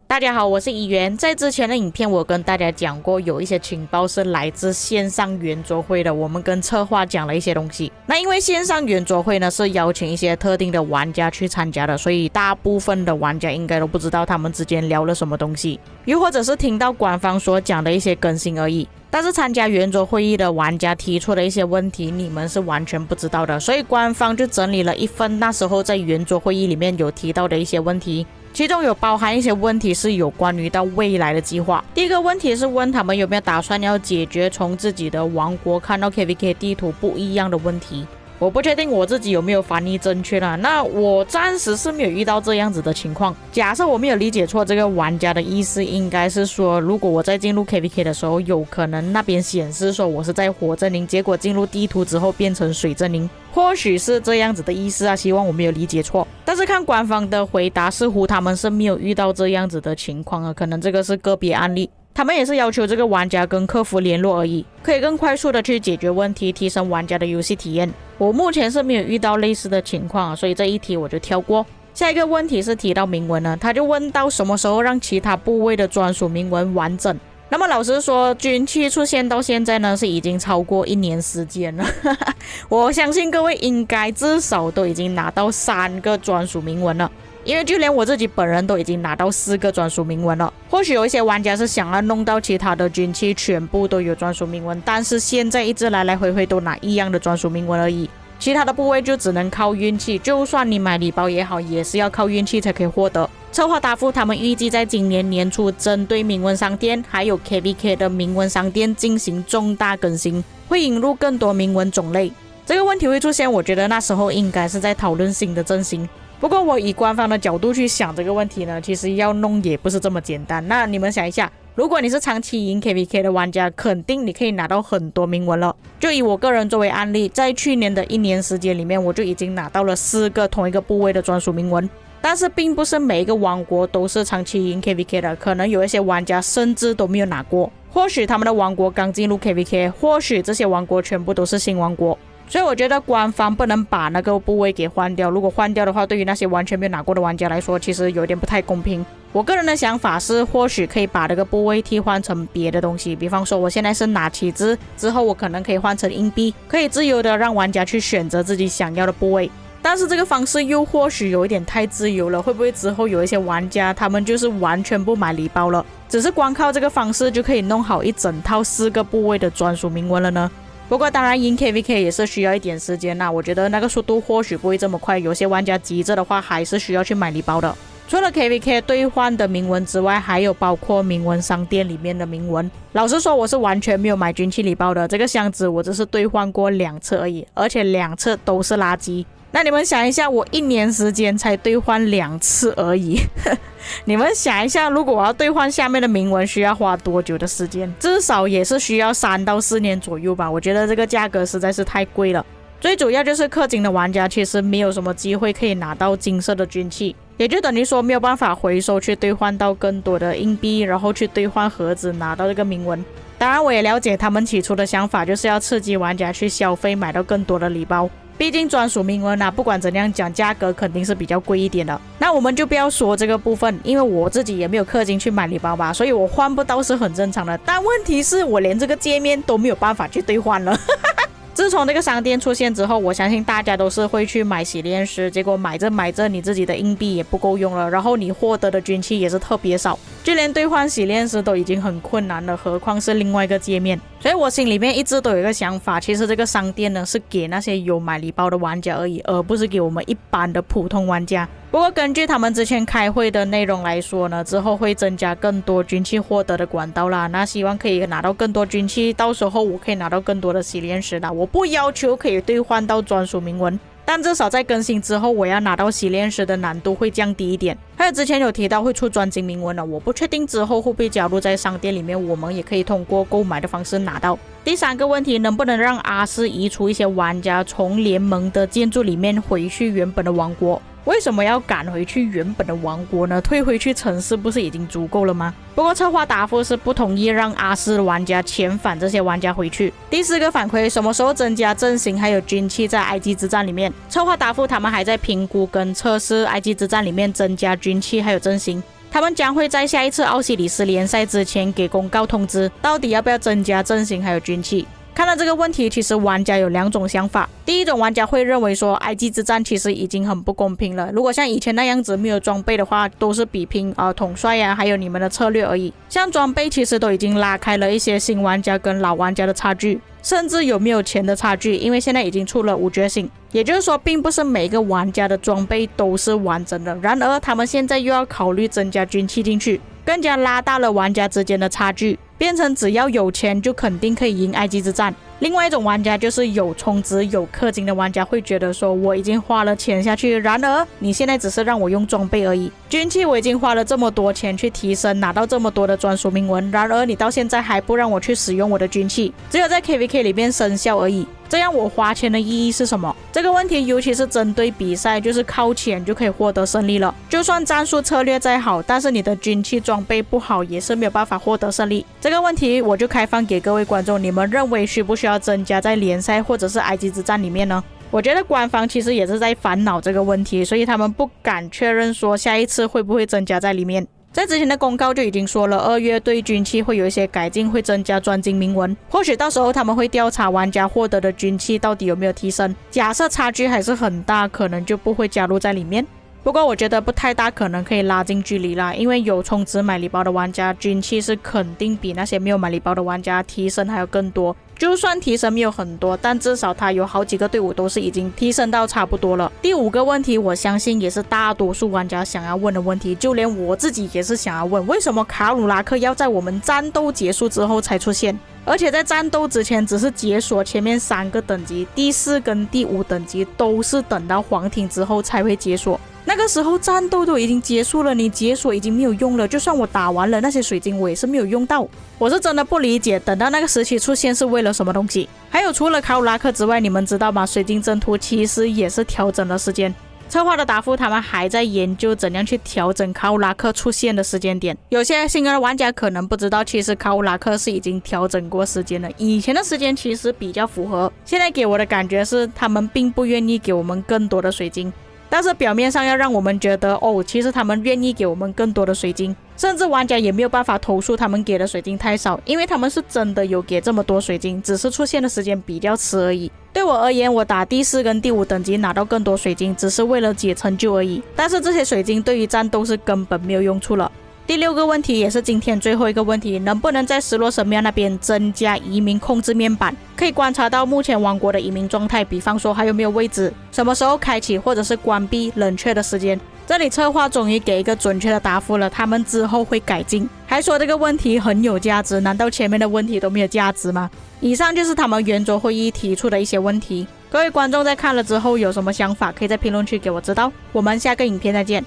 大家好，我是怡媛。在之前的影片，我跟大家讲过，有一些情报是来自线上圆桌会的。我们跟策划讲了一些东西。那因为线上圆桌会呢是邀请一些特定的玩家去参加的，所以大部分的玩家应该都不知道他们之间聊了什么东西，又或者是听到官方所讲的一些更新而已。但是参加圆桌会议的玩家提出的一些问题，你们是完全不知道的，所以官方就整理了一份那时候在圆桌会议里面有提到的一些问题。其中有包含一些问题是有关于到未来的计划。第一个问题是问他们有没有打算要解决从自己的王国看到 KVK 地图不一样的问题。我不确定我自己有没有翻译正确啦，那我暂时是没有遇到这样子的情况。假设我没有理解错，这个玩家的意思应该是说，如果我在进入 KVK 的时候，有可能那边显示说我是在火阵营，结果进入地图之后变成水阵营，或许是这样子的意思啊，希望我没有理解错。但是看官方的回答，似乎他们是没有遇到这样子的情况啊，可能这个是个别案例。他们也是要求这个玩家跟客服联络而已，可以更快速的去解决问题，提升玩家的游戏体验。我目前是没有遇到类似的情况，所以这一题我就跳过。下一个问题是提到铭文呢，他就问到什么时候让其他部位的专属铭文完整。那么老实说，军器出现到现在呢，是已经超过1年时间了。我相信各位应该至少都已经拿到3个专属铭文了。因为就连我自己本人都已经拿到4个专属铭文了。或许有一些玩家是想要弄到其他的军器全部都有专属铭文，但是现在一直来来回回都拿一样的专属铭文而已，其他的部位就只能靠运气，就算你买礼包也好，也是要靠运气才可以获得。策划答复他们预计在今年年初针对铭文商店还有 KVK 的铭文商店进行重大更新，会引入更多铭文种类。这个问题会出现，我觉得那时候应该是在讨论新的阵型。不过我以官方的角度去想这个问题呢，其实要弄也不是这么简单。那你们想一下，如果你是长期赢 KVK 的玩家，肯定你可以拿到很多铭文了。就以我个人作为案例，在去年的1年时间里面，我就已经拿到了4个同一个部位的专属铭文。但是并不是每一个王国都是长期赢 KVK 的，可能有一些玩家甚至都没有拿过，或许他们的王国刚进入 KVK， 或许这些王国全部都是新王国。所以我觉得官方不能把那个部位给换掉，如果换掉的话，对于那些完全没有拿过的玩家来说，其实有点不太公平。我个人的想法是，或许可以把这个部位替换成别的东西，比方说我现在是拿旗帜，之后我可能可以换成硬币，可以自由的让玩家去选择自己想要的部位。但是这个方式又或许有一点太自由了，会不会之后有一些玩家他们就是完全不买礼包了，只是光靠这个方式就可以弄好一整套4个部位的专属铭文了呢？不过当然赢 KVK 也是需要一点时间啦，我觉得那个速度或许不会这么快，有些玩家急着的话还是需要去买礼包的。除了 KVK 兑换的铭文之外，还有包括铭文商店里面的铭文。老实说，我是完全没有买军器礼包的，这个箱子我只是兑换过2次而已，而且2次都是垃圾。那你们想一下，我1年时间才兑换2次而已。你们想一下，如果我要兑换下面的铭文，需要花多久的时间？至少也是需要3到4年左右吧。我觉得这个价格实在是太贵了。最主要就是氪金的玩家其实没有什么机会可以拿到金色的军器，也就等于说没有办法回收去兑换到更多的硬币，然后去兑换盒子拿到这个铭文。当然我也了解他们起初的想法就是要刺激玩家去消费，买到更多的礼包。毕竟专属铭文啊，不管怎样讲，价格肯定是比较贵一点的。那我们就不要说这个部分，因为我自己也没有氪金去买礼包吧，所以我换不到是很正常的。但问题是我连这个界面都没有办法去兑换了。自从这个商店出现之后，我相信大家都是会去买洗炼石，结果买着你自己的硬币也不够用了，然后你获得的军器也是特别少，就连兑换洗炼石都已经很困难了，何况是另外一个界面。所以我心里面一直都有一个想法，其实这个商店呢是给那些有买礼包的玩家而已，而不是给我们一般的普通玩家。不过根据他们之前开会的内容来说呢，之后会增加更多军器获得的管道啦，那希望可以拿到更多军器，到时候我可以拿到更多的洗炼石啦。我不要求可以兑换到专属铭文，但至少在更新之后，我要拿到洗炼石的难度会降低一点。还有之前有提到会出专精铭文了，我不确定之后会不会加入在商店里面，我们也可以通过购买的方式拿到。第3个问题，能不能让阿斯移除一些玩家从联盟的建筑里面回去原本的王国？为什么要赶回去原本的王国呢？退回去城市不是已经足够了吗？不过策划答复是不同意让阿斯的玩家遣返这些玩家回去。第4个反馈，什么时候增加阵型还有军器在埃及之战里面？策划答复他们还在评估跟测试埃及之战里面增加军器还有阵型。他们将会在下一次奥西里斯联赛之前给公告通知，到底要不要增加阵型还有军器。看到这个问题，其实玩家有2种想法。第一种玩家会认为说，埃及之战其实已经很不公平了。如果像以前那样子没有装备的话，都是比拼统帅啊，还有你们的策略而已。像装备其实都已经拉开了一些新玩家跟老玩家的差距，甚至有没有钱的差距，因为现在已经出了5觉醒。也就是说，并不是每个玩家的装备都是完整的。然而，他们现在又要考虑增加军器进去，更加拉大了玩家之间的差距，变成只要有钱就肯定可以赢埃及之战。另外一种玩家就是有充值有氪金的玩家，会觉得说我已经花了钱下去，然而你现在只是让我用装备而已，军器我已经花了这么多钱去提升，拿到这么多的专属铭文，然而你到现在还不让我去使用我的军器，只有在 KVK 里面生效而已。这样我花钱的意义是什么？这个问题尤其是针对比赛，就是靠钱就可以获得胜利了。就算战术策略再好，但是你的军器装备不好，也是没有办法获得胜利。这个问题我就开放给各位观众，你们认为需不需要增加在联赛或者是埃及之战里面呢？我觉得官方其实也是在烦恼这个问题，所以他们不敢确认说下一次会不会增加在里面。在之前的公告就已经说了，2月对军器会有一些改进，会增加专精铭文，或许到时候他们会调查玩家获得的军器到底有没有提升，假设差距还是很大，可能就不会加入在里面。不过我觉得不太大可能可以拉近距离啦，因为有充值买礼包的玩家，军器是肯定比那些没有买礼包的玩家提升还有更多。就算提升没有很多，但至少他有好几个队伍都是已经提升到差不多了。第5个问题，我相信也是大多数玩家想要问的问题，就连我自己也是想要问，为什么卡鲁拉克要在我们战斗结束之后才出现？而且在战斗之前只是解锁前面3个等级，第4跟第5等级都是等到皇庭之后才会解锁。那个时候战斗都已经结束了，你解锁已经没有用了，就算我打完了那些水晶我也是没有用到。我是真的不理解等到那个时期出现是为了什么东西。还有除了卡鲁拉克之外，你们知道吗？水晶征途其实也是调整了时间。策划的答复他们还在研究怎样去调整卡乌拉克出现的时间点。有些新的玩家可能不知道，其实卡乌拉克是已经调整过时间了，以前的时间其实比较符合，现在给我的感觉是他们并不愿意给我们更多的水晶，但是表面上要让我们觉得其实他们愿意给我们更多的水晶，甚至玩家也没有办法投诉他们给的水晶太少，因为他们是真的有给这么多水晶，只是出现的时间比较迟而已。对我而言，我打第4跟第5等级拿到更多水晶只是为了解成就而已，但是这些水晶对于战斗是根本没有用处了。第6个问题也是今天最后一个问题，能不能在失落神庙那边增加移民控制面板，可以观察到目前王国的移民状态，比方说还有没有位置，什么时候开启或者是关闭冷却的时间。这里策划终于给一个准确的答复了，他们之后会改进，还说这个问题很有价值，难道前面的问题都没有价值吗？以上就是他们圆桌会议提出的一些问题，各位观众在看了之后有什么想法，可以在评论区给我知道。我们下个影片再见。